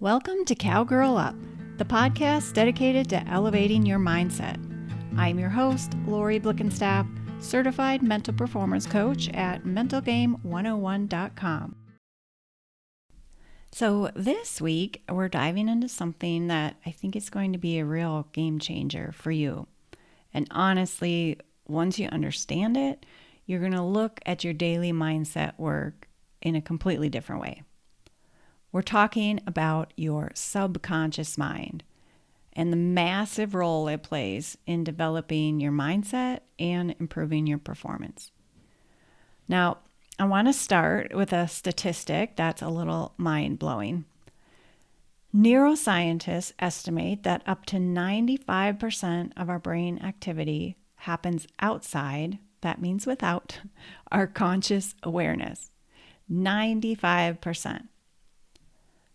Welcome to Cowgirl Up, the podcast dedicated to elevating your mindset. I'm your host, Lori Blickenstaff, certified mental performance coach at mentalgame101.com. So this week, we're diving into something that I think is going to be a real game changer for you. And honestly, once you understand it, you're going to look at your daily mindset work in a completely different way. We're talking about your subconscious mind and the massive role it plays in developing your mindset and improving your performance. Now, I want to start with a statistic that's a little mind-blowing. Neuroscientists estimate that up to 95% of our brain activity happens outside, that means without, our conscious awareness. 95%.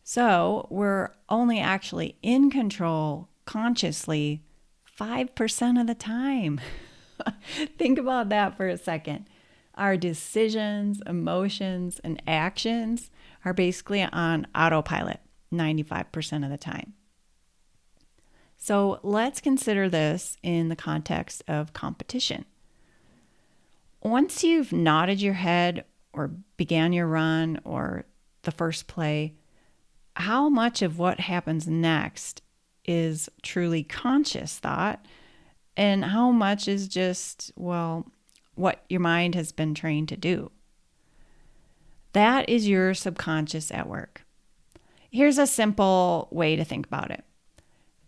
So we're only actually in control consciously 5% of the time. Think about that for a second. Our decisions, emotions, and actions are basically on autopilot 95% of the time. So let's consider this in the context of competition. Once you've nodded your head or began your run or the first play, how much of what happens next is truly conscious thought and how much is just, what your mind has been trained to do? That is your subconscious at work. Here's a simple way to think about it.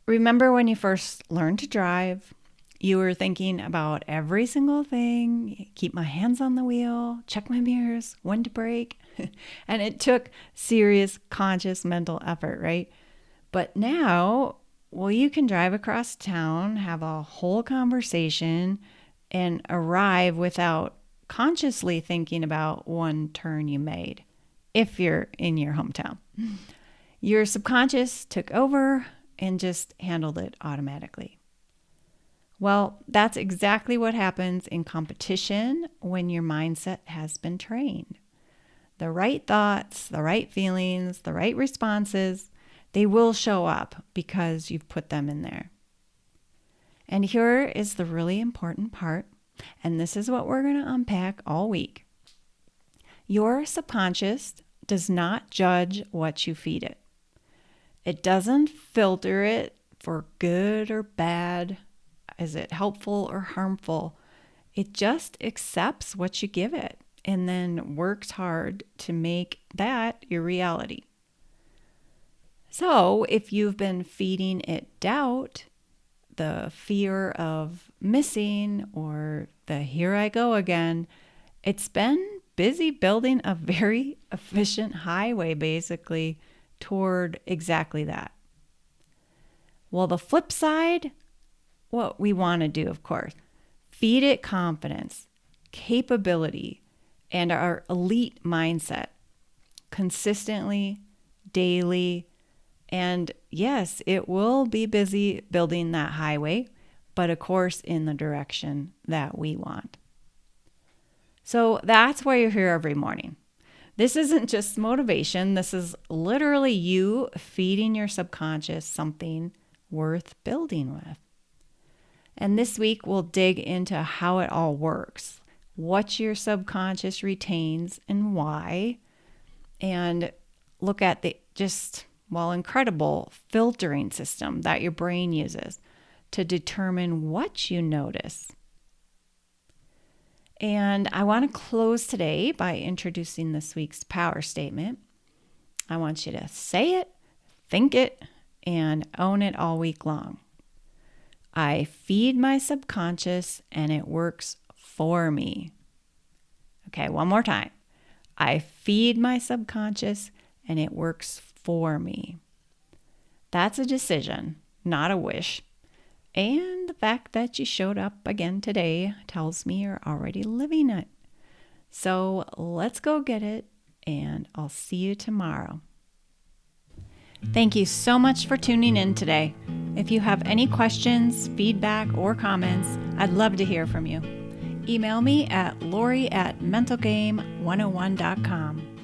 Remember when you first learned to drive, you were thinking about every single thing, keep my hands on the wheel, check my mirrors, when to brake. And it took serious conscious mental effort, right? But now, you can drive across town, have a whole conversation, and arrive without consciously thinking about one turn you made, if you're in your hometown. Your subconscious took over and just handled it automatically. Well, that's exactly what happens in competition when your mindset has been trained. The right thoughts, the right feelings, the right responses, they will show up because you've put them in there. And here is the really important part, and this is what we're going to unpack all week. Your subconscious does not judge what you feed it. It doesn't filter it for good or bad. Is it helpful or harmful? It just accepts what you give it and then works hard to make that your reality. So if you've been feeding it doubt, the fear of missing, or the here I go again, it's been busy building a very efficient highway basically toward exactly that. Well, the flip side, what we want to do, of course, feed it confidence, capability, and our elite mindset consistently, daily, and yes, it will be busy building that highway, but of course in the direction that we want. So that's why you're here every morning. This isn't just motivation. This is literally you feeding your subconscious something worth building with. And this week we'll dig into how it all works, what your subconscious retains and why, and look at the incredible filtering system that your brain uses to determine what you notice. And I want to close today by introducing this week's power statement. I want you to say it, think it, and own it all week long. I feed my subconscious and it works for me. Okay, one more time. I feed my subconscious and it works for me. That's a decision, not a wish. And the fact that you showed up again today tells me you're already living it. So let's go get it, and I'll see you tomorrow. Thank you so much for tuning in today. If you have any questions, feedback, or comments, I'd love to hear from you. Email me at lori@mentalgame101.com.